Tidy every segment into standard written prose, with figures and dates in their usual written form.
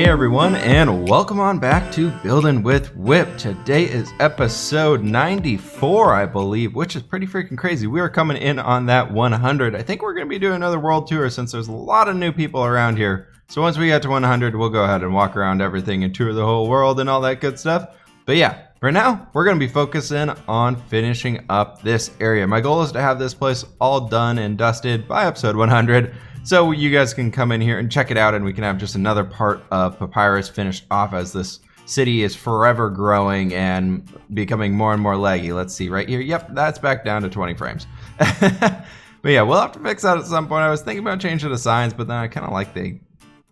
Hey everyone, and welcome on back to Building with Whip. Today is episode 94, I believe, which is pretty freaking crazy. We are coming in on that 100. I think we're going to be doing another world tour since there's a lot of new people around here. So once we get to 100, we'll go ahead and walk around everything and tour the whole world and all that good stuff. But yeah, for now, we're going to be focusing on finishing up this area. My goal is to have this place all done and dusted by episode 100. So you guys can come in here and check it out, and we can have just another part of Papyrus finished off as this city is forever growing and becoming more and more laggy. Let's see right here. Yep, that's back down to 20 frames. But yeah, we'll have to fix that at some point. I was thinking about changing the signs, but then I kind of like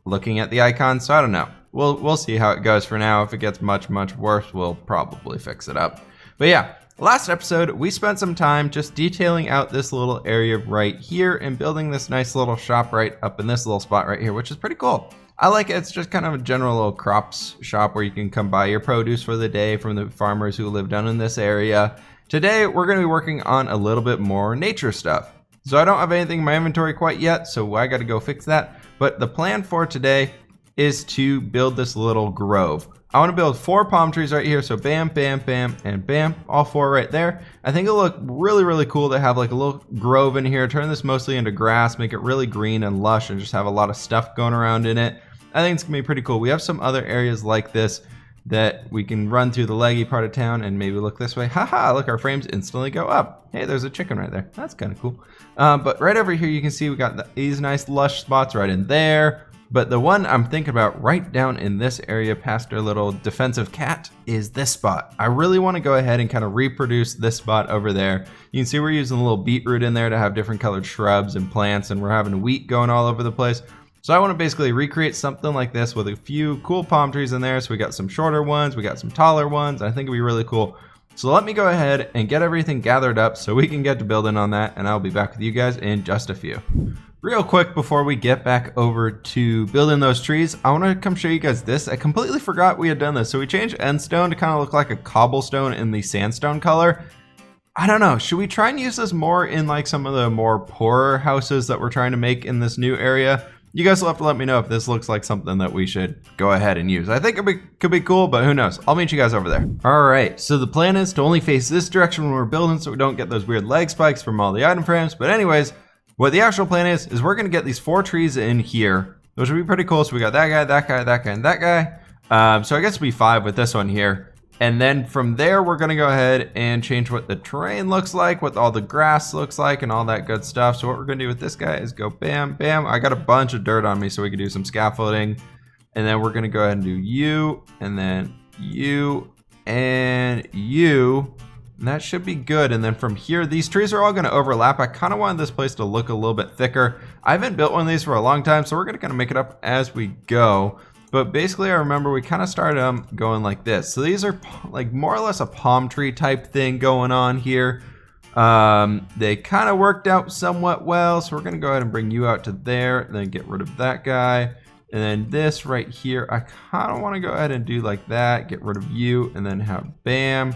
looking at the icons, so I don't know. We'll see how it goes for now. If it gets much worse, we'll probably fix it up. But yeah. Last episode, we spent some time just detailing out this little area right here and building this nice little shop right up in this little spot right here, which is pretty cool. I like it. It's just kind of a general little crops shop where you can come buy your produce for the day from the farmers who live down in this area. Today, we're going to be working on a little bit more nature stuff. So I don't have anything in my inventory quite yet, so I got to go fix that. But the plan for today is to build this little grove. I want to build 4 palm trees right here. So bam, bam, bam, and bam, all 4 right there. I think it'll look really cool to have like a little grove in here, turn this mostly into grass, make it really green and lush, and just have a lot of stuff going around in it. I think it's gonna be pretty cool. We have some other areas like this that we can run through the leggy part of town and maybe look this way. Haha, look, our frames instantly go up. Hey, there's a chicken right there. That's kind of cool. But right over here, you can see we got these nice lush spots right in there. But the one I'm thinking about right down in this area past our little defensive cat is this spot. I really want to go ahead and kind of reproduce this spot over there. You can see we're using a little beetroot in there to have different colored shrubs and plants, and we're having wheat going all over the place. So I want to basically recreate something like this with a few cool palm trees in there. So we got some shorter ones, we got some taller ones. I think it'd be really cool. So let me go ahead and get everything gathered up so we can get to building on that, and I'll be back with you guys in just a few. Real quick before we get back over to building those trees, I want to come show you guys this. I completely forgot we had done this. So we changed end stone to kind of look like a cobblestone in the sandstone color. I don't know, should we try and use this more in like some of the more poorer houses that we're trying to make in this new area? You guys will have to let me know if this looks like something that we should go ahead and use. I think it could be cool, but who knows? I'll meet you guys over there. All right, so the plan is to only face this direction when we're building so we don't get those weird leg spikes from all the item frames. But anyways, what the actual plan is we're going to get these 4 trees in here, which would be pretty cool. So we got that guy, that guy, that guy, and that guy. So I guess it'll be 5 with this one here. And then from there, we're going to go ahead and change what the terrain looks like, what all the grass looks like, and all that good stuff. So what we're going to do with this guy is go bam, bam. I got a bunch of dirt on me, so we can do some scaffolding. And then we're going to go ahead and do you, and then you, and you. And that should be good. And then from here, these trees are all going to overlap. I kind of wanted this place to look a little bit thicker. I haven't built one of these for a long time, so we're going to kind of make it up as we go. But basically, I remember we kind of started going like this. So these are like more or less a palm tree type thing going on here. They kind of worked out somewhat well. So we're going to go ahead and bring you out to there, and then get rid of that guy. And then this right here, I kind of want to go ahead and do like that, get rid of you, and then have bam.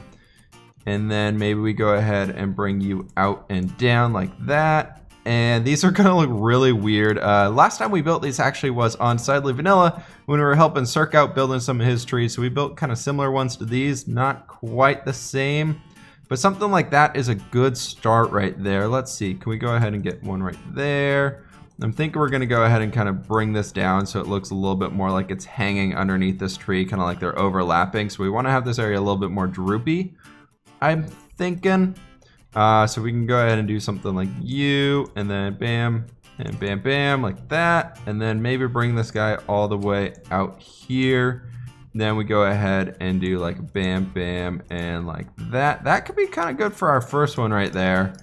And then maybe we go ahead and bring you out and down like that. And these are gonna look really weird. Last time we built these actually was on Untitled Vanilla when we were helping Cirque out building some of his trees. So we built kind of similar ones to these, not quite the same, but something like that is a good start right there. Let's see, can we go ahead and get one right there? I'm thinking we're gonna go ahead and kind of bring this down so it looks a little bit more like it's hanging underneath this tree, kind of like they're overlapping. So we wanna have this area a little bit more droopy, I'm thinking. So we can go ahead and do something like you, and then bam, and bam, bam, like that. And then maybe bring this guy all the way out here. Then we go ahead and do like bam, bam, and like that. That could be kind of good for our first one right there.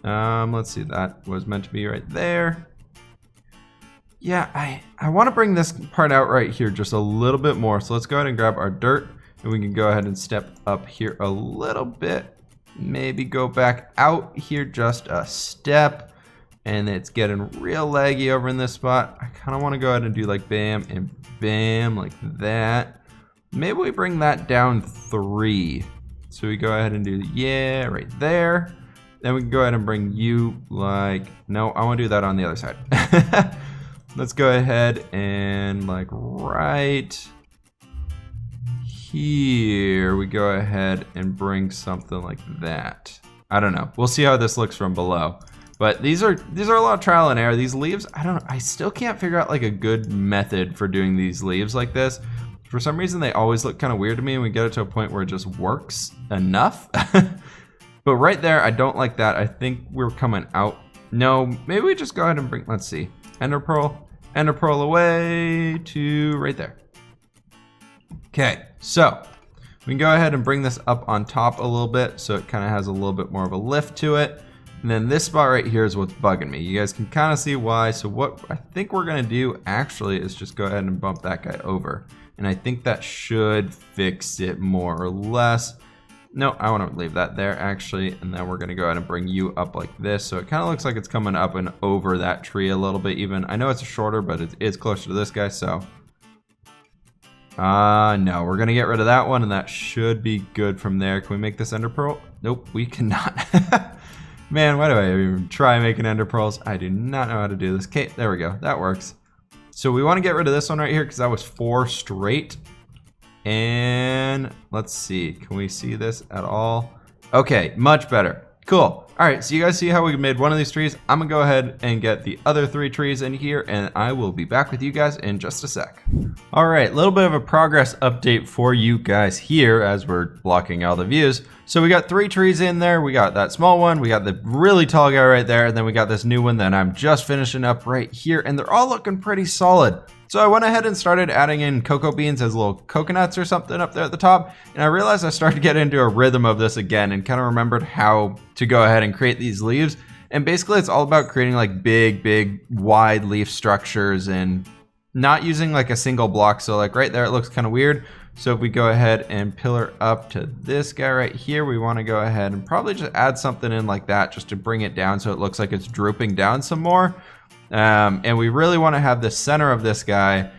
Let's see, that was meant to be right there. Yeah, I want to bring this part out right here just a little bit more. So let's go ahead and grab our dirt. And we can go ahead and step up here a little bit. Maybe go back out here just a step. And it's getting real laggy over in this spot. I kind of want to go ahead and do like bam and bam like that. Maybe we bring that down 3. So we go ahead and do yeah right there. Then we can go ahead and bring you like, no, I want to do that on the other side. let's go ahead and like right here, we go ahead and bring something like that. I don't know. We'll see how this looks from below. But these are a lot of trial and error. These leaves, I don't know. I still can't figure out like a good method for doing these leaves like this. For some reason, they always look kind of weird to me, and we get it to a point where it just works enough. But right there, I don't like that. I think we're coming out. No, maybe we just go ahead and bring, let's see. Ender pearl away to right there. Okay, so we can go ahead and bring this up on top a little bit so it kind of has a little bit more of a lift to it. And then this spot right here is what's bugging me. You guys can kind of see why. So what I think we're gonna do actually is just go ahead and bump that guy over. And I think that should fix it more or less. No, I want to leave that there actually. And then we're gonna go ahead and bring you up like this. So it kind of looks like it's coming up and over that tree a little bit even. I know it's shorter, but it is closer to this guy, so. No, we're gonna get rid of that one and that should be good from there. Can we make this ender pearl? Nope, we cannot. Man, why do I even try making ender pearls? I do not know how to do this. Okay, there we go. That works. So we want to get rid of this one right here because that was 4 straight. And let's see. Can we see this at all? Okay, much better. Cool. All right, so you guys see how we made one of these trees? I'm going to go ahead and get the other 3 trees in here, and I will be back with you guys in just a sec. All right, a little bit of a progress update for you guys here as we're blocking all the views. So we got 3 trees in there. We got that small one, we got the really tall guy right there, and then we got this new one that I'm just finishing up right here, and they're all looking pretty solid. So I went ahead and started adding in cocoa beans as little coconuts or something up there at the top. And I realized I started to get into a rhythm of this again and kind of remembered how to go ahead and create these leaves. And basically it's all about creating like big, wide leaf structures and not using like a single block. So like right there, it looks kind of weird. So if we go ahead and pillar up to this guy right here, we want to go ahead and probably just add something in like that just to bring it down so it looks like it's drooping down some more. And we really want to have the center of this guy.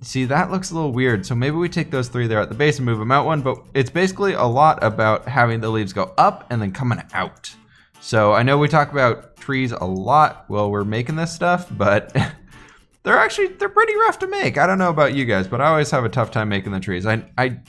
See, that looks a little weird. So maybe we take those 3 there at the base and move them out one. But it's basically a lot about having the leaves go up and then coming out. So I know we talk about trees a lot while we're making this stuff, but they're pretty rough to make. I don't know about you guys, but I always have a tough time making the trees. I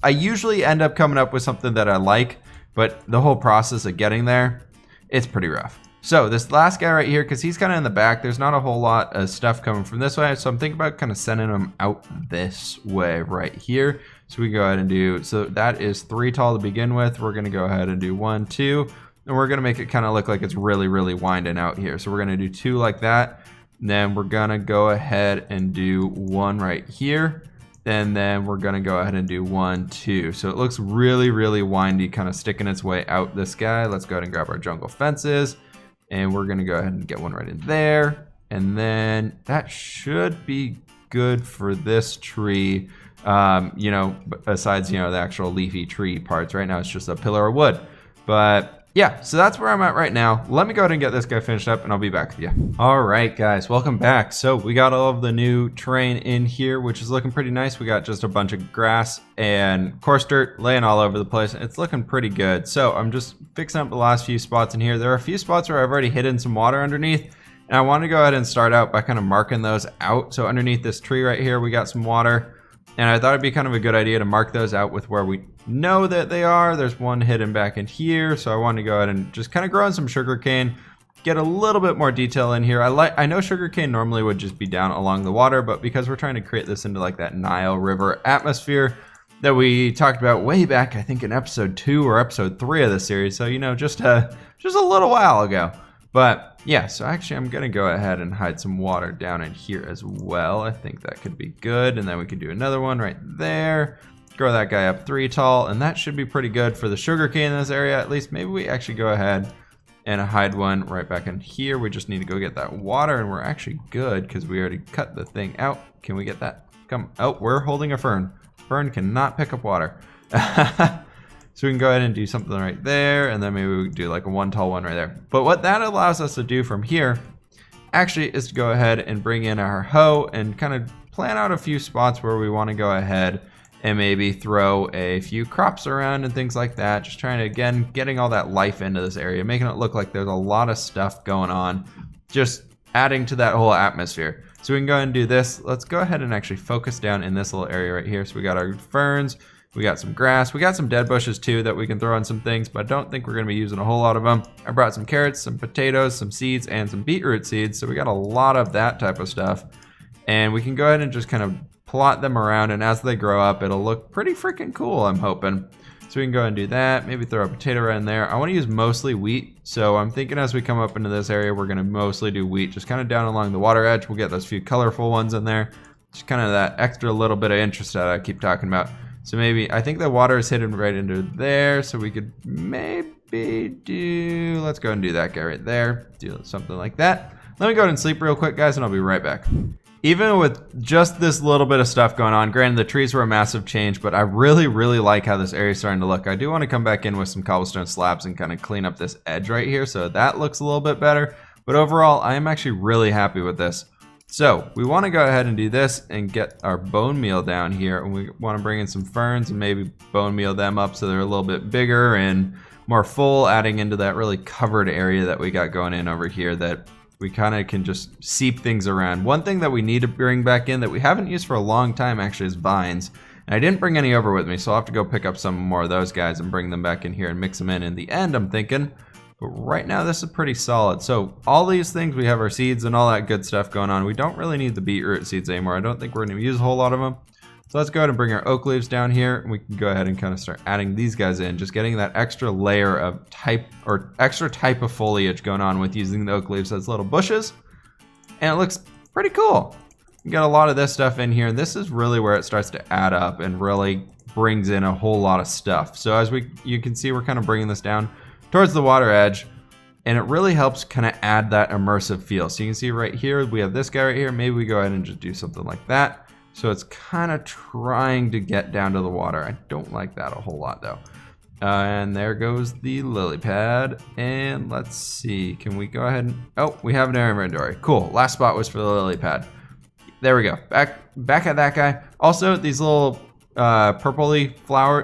usually end up coming up with something that I like, but the whole process of getting there, it's pretty rough. So this last guy right here, because he's kind of in the back, there's not a whole lot of stuff coming from this way. So I'm thinking about kind of sending him out this way right here. So we go ahead and do, so that is 3 tall to begin with. We're going to go ahead and do 1, 2, and we're going to make it kind of look like it's really winding out here. So we're going to do 2 like that. And then we're going to go ahead and do 1 right here. And then we're going to go ahead and do 1, 2. So it looks really windy, kind of sticking its way out this guy. Let's go ahead and grab our jungle fences. And we're going to go ahead and get one right in there. And then that should be good for this tree. You know, besides, you know, the actual leafy tree parts. Right now it's just a pillar of wood. But yeah, so that's where I'm at right now. Let me go ahead and get this guy finished up and I'll be back with you. All right, guys, welcome back. So we got all of the new terrain in here, which is looking pretty nice. We got just a bunch of grass and coarse dirt laying all over the place. It's looking pretty good. So I'm just fixing up the last few spots in here. There are a few spots where I've already hidden some water underneath. And I want to go ahead and start out by kind of marking those out. So underneath this tree right here, we got some water. And I thought it'd be kind of a good idea to mark those out with where we know that they are. There's one hidden back in here. So I wanted to go ahead and just kind of grow in some sugarcane, get a little bit more detail in here. I know sugarcane normally would just be down along the water, but because we're trying to create this into like that Nile River atmosphere that we talked about way back, I think in episode 2 or episode 3 of the series. So, you know, just a little while ago. But yeah, so actually I'm gonna go ahead and hide some water down in here as well. I think that could be good. And then we could do another one right there. Grow that guy up 3 tall, and that should be pretty good for the sugarcane in this area. At least maybe we actually go ahead and hide one right back in here. We just need to go get that water, and we're actually good because we already cut the thing out. Can we get that? Come out. We're holding a fern. Fern cannot pick up water. So we can go ahead and do something right there, and then maybe we do like a 1 tall one right there. But what that allows us to do from here actually is to go ahead and bring in our hoe and kind of plan out a few spots where we want to go ahead and maybe throw a few crops around and things like that. Just trying to, again, getting all that life into this area, making it look like there's a lot of stuff going on just adding to that whole atmosphere. So we can go ahead and do this. Let's go ahead and actually focus down in this little area right here. So we got our ferns, we got some grass, we got some dead bushes too that we can throw on some things, but I don't think we're gonna be using a whole lot of them. I brought some carrots, some potatoes, some seeds, and some beetroot seeds. So we got a lot of that type of stuff. And we can go ahead and just kind of plot them around, and as they grow up, it'll look pretty freaking cool, I'm hoping. So we can go ahead and do that, maybe throw a potato right in there. I wanna use mostly wheat, so I'm thinking as we come up into this area, we're gonna mostly do wheat, just kind of down along the water edge. We'll get those few colorful ones in there. Just kind of that extra little bit of interest that I keep talking about. So maybe, I think the water is hidden right into there, so we could maybe do, let's go and do that guy right there. Do something like that. Let me go ahead and sleep real quick, guys, and I'll be right back. Even with just this little bit of stuff going on, granted the trees were a massive change, but I really like how this area is starting to look. I do want to come back in with some cobblestone slabs and kind of clean up this edge right here so that looks a little bit better. But overall, I am actually really happy with this. So we want to go ahead and do this and get our bone meal down here, and we want to bring in some ferns and maybe bone meal them up so they're a little bit bigger and more full, adding into that really covered area that we got going in over here that we kind of can just seep things around. One thing that we need to bring back in that we haven't used for a long time actually is vines. And I didn't bring any over with me, so I'll have to go pick up some more of those guys and bring them back in here and mix them in the end, I'm thinking. But right now, this is pretty solid. So all these things, we have our seeds and all that good stuff going on. We don't really need the beetroot seeds anymore. I don't think we're going to use a whole lot of them. So let's go ahead and bring our oak leaves down here, and we can go ahead and kind of start adding these guys in, just getting that extra layer of type or extra type of foliage going on with using the oak leaves as little bushes. And it looks pretty cool. We got a lot of this stuff in here, and this is really where it starts to add up and really brings in a whole lot of stuff. So as you can see, we're kind of bringing this down towards the water edge, and it really helps kind of add that immersive feel. So you can see right here, we have this guy right here. Maybe we go ahead and just do something like that. So it's kind of trying to get down to the water. I don't like that a whole lot though. And there goes the lily pad. And let's see, can we go ahead and, oh, we have an inventory. Cool, last spot was for the lily pad. There we go, back at that guy. Also, these little purpley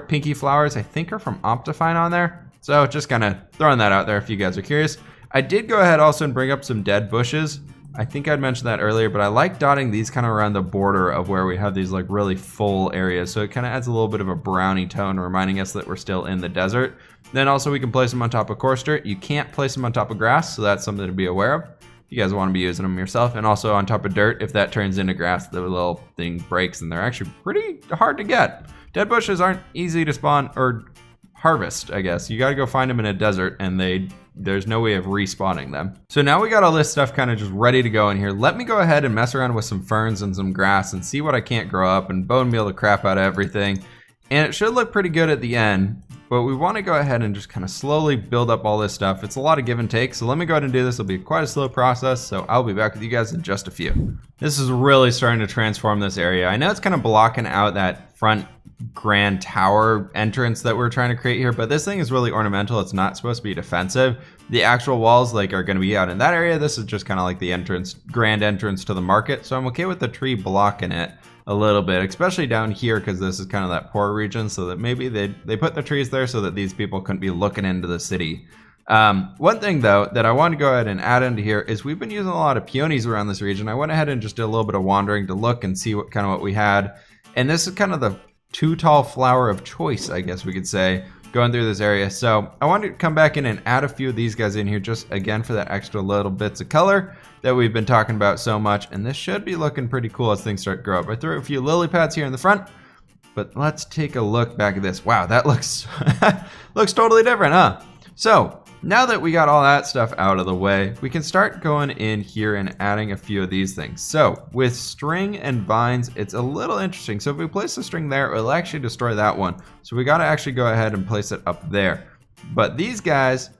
pinky flowers, I think are from Optifine on there. So just kind of throwing that out there if you guys are curious. I did go ahead also and bring up some dead bushes. I think I'd mentioned that earlier, but I like dotting these kind of around the border of where we have these like really full areas. So it kind of adds a little bit of a browny tone, reminding us that we're still in the desert. Then also we can place them on top of coarse dirt. You can't place them on top of grass, so that's something to be aware of. You guys want to be using them yourself. And also on top of dirt, if that turns into grass, the little thing breaks, and they're actually pretty hard to get. Dead bushes aren't easy to spawn or harvest, I guess. You got to go find them in a desert, and there's no way of respawning them. So now we got all this stuff kind of just ready to go in here. Let me go ahead and mess around with some ferns and some grass and see what I can't grow up and bone meal the crap out of everything. And it should look pretty good at the end, but we want to go ahead and just kind of slowly build up all this stuff. It's a lot of give and take, so let me go ahead and do this. It'll be quite a slow process, so I'll be back with you guys in just a few. This is really starting to transform this area. I know it's kind of blocking out that front grand tower entrance that we're trying to create here, but this thing is really ornamental. It's not supposed to be defensive. The actual walls like are going to be out in that area. This is just kind of like the entrance, grand entrance to the market, so I'm okay with the tree blocking it a little bit, especially down here, because this is kind of that poor region, so that maybe they put the trees there so that these people couldn't be looking into the city. One thing though that I want to go ahead and add into here is we've been using a lot of peonies around this region. I went ahead and just did a little bit of wandering to look and see what we had, and this is kind of the too tall flower of choice, I guess we could say, going through this area. So I wanted to come back in and add a few of these guys in here, just again for that extra little bits of color that we've been talking about so much. And this should be looking pretty cool as things start to grow up. I threw a few lily pads here in the front, but let's take a look back at this. Wow, that looks looks totally different, huh? So now that we got all that stuff out of the way, we can start going in here and adding a few of these things. So with string and vines, it's a little interesting. So if we place the string there, it'll actually destroy that one. So we got to actually go ahead and place it up there. But these guys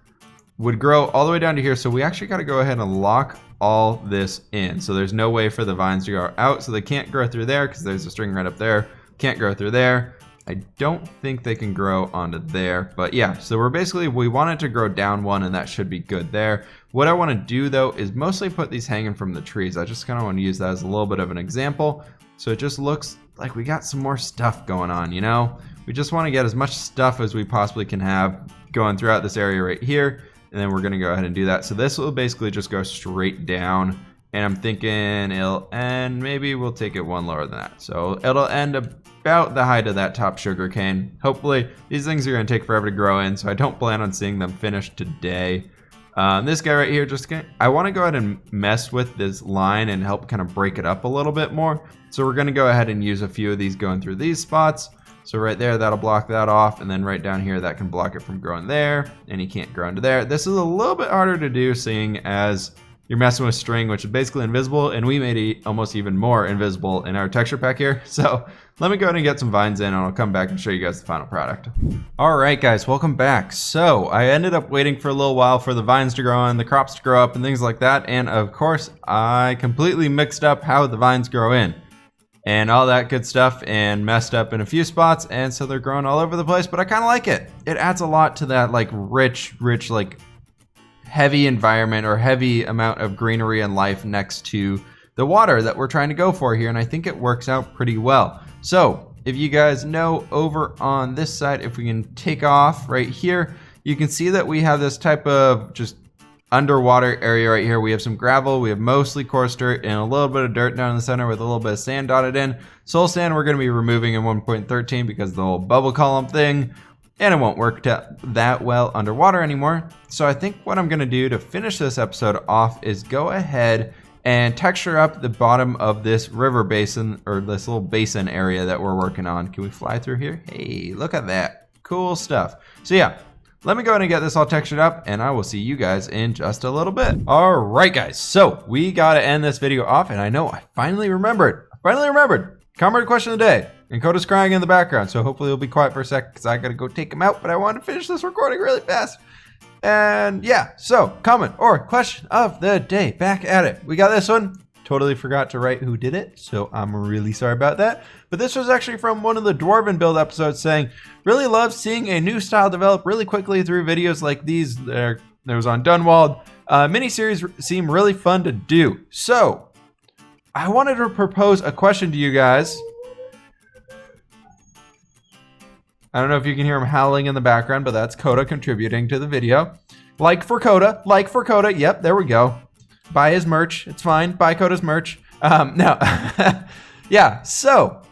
would grow all the way down to here. So we actually got to go ahead and lock all this in. So there's no way for the vines to go out. So they can't grow through there because there's a string right up there. Can't grow through there. I don't think they can grow onto there, but yeah, so we want it to grow down one, and that should be good there. What I want to do though is mostly put these hanging from the trees. I just kind of want to use that as a little bit of an example. So it just looks like we got some more stuff going on, you know? We just want to get as much stuff as we possibly can have going throughout this area right here, and then we're going to go ahead and do that. So this will basically just go straight down And I'm thinking it'll end, maybe we'll take it one lower than that. So it'll end about the height of that top sugarcane. Hopefully, these things are gonna take forever to grow in, so I don't plan on seeing them finished today. This guy right here, I wanna go ahead and mess with this line and help kind of break it up a little bit more. So we're gonna go ahead and use a few of these going through these spots. So right there, that'll block that off, and then right down here, that can block it from growing there, and he can't grow into there. This is a little bit harder to do, seeing as you're messing with string, which is basically invisible, and we made it almost even more invisible in our texture pack here. So let me go ahead and get some vines in, and I'll come back and show you guys the final product. All right, guys, welcome back. So I ended up waiting for a little while for the vines to grow in, the crops to grow up, and things like that. And of course, I completely mixed up how the vines grow in and all that good stuff, and messed up in a few spots, and so they're growing all over the place, but I kind of like it. It adds a lot to that like rich, like heavy environment or heavy amount of greenery and life next to the water that we're trying to go for here, and I think it works out pretty well. So if you guys know, over on this side, if we can take off right here, you can see that we have this type of just underwater area right here. We have some gravel, we have mostly coarse dirt, and a little bit of dirt down in the center with a little bit of sand dotted in. Soil sand we're going to be removing in 1.13 because of the whole bubble column thing, and it won't work that well underwater anymore. So I think what I'm gonna do to finish this episode off is go ahead and texture up the bottom of this river basin, or this little basin area that we're working on. Can we fly through here? Hey, look at that. Cool stuff. So yeah, let me go ahead and get this all textured up, and I will see you guys in just a little bit. All right, guys, so we gotta end this video off, and I know I finally remembered. Comment question of the day. And Coda's crying in the background, so hopefully he'll be quiet for a sec because I gotta go take him out, but I want to finish this recording really fast. And yeah, so comment or question of the day, back at it. We got this one. Totally forgot to write who did it, so I'm really sorry about that. But this was actually from one of the Dwarven build episodes saying, really love seeing a new style develop really quickly through videos like these. There was on Dunwald. Mini-series seem really fun to do. So I wanted to propose a question to you guys. I don't know if you can hear him howling in the background, but that's Coda contributing to the video. Like for Coda. Yep, there we go. Buy his merch. It's fine. Buy Coda's merch. No. Yeah, so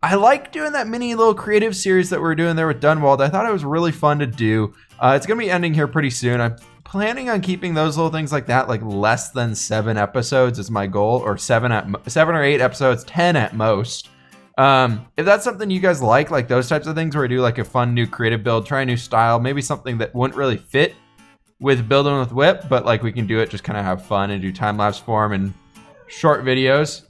I like doing that mini little creative series that we're doing there with Dunwald. I thought it was really fun to do. It's going to be ending here pretty soon. I'm planning on keeping those little things like that, like less than 7 episodes is my goal, or 7 or 8 episodes, 10 at most. If that's something you guys like those types of things where I do like a fun new creative build, try a new style, maybe something that wouldn't really fit with building with Whip, but like we can do it, just kind of have fun and do time-lapse form and short videos.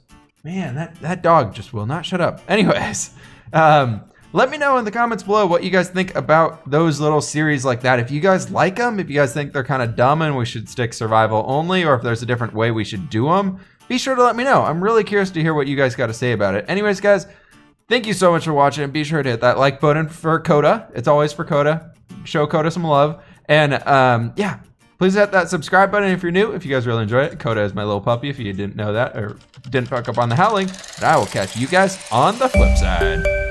Man, that dog just will not shut up. Anyways, let me know in the comments below what you guys think about those little series like that. If you guys like them, if you guys think they're kind of dumb and we should stick survival only, or if there's a different way we should do them, be sure to let me know. I'm really curious to hear what you guys got to say about it. Anyways, guys, thank you so much for watching. Be sure to hit that like button for Coda. It's always for Coda. Show Coda some love. And yeah, please hit that subscribe button if you're new. If you guys really enjoy it, Coda is my little puppy if you didn't know that or didn't pick up on the howling. And I will catch you guys on the flip side.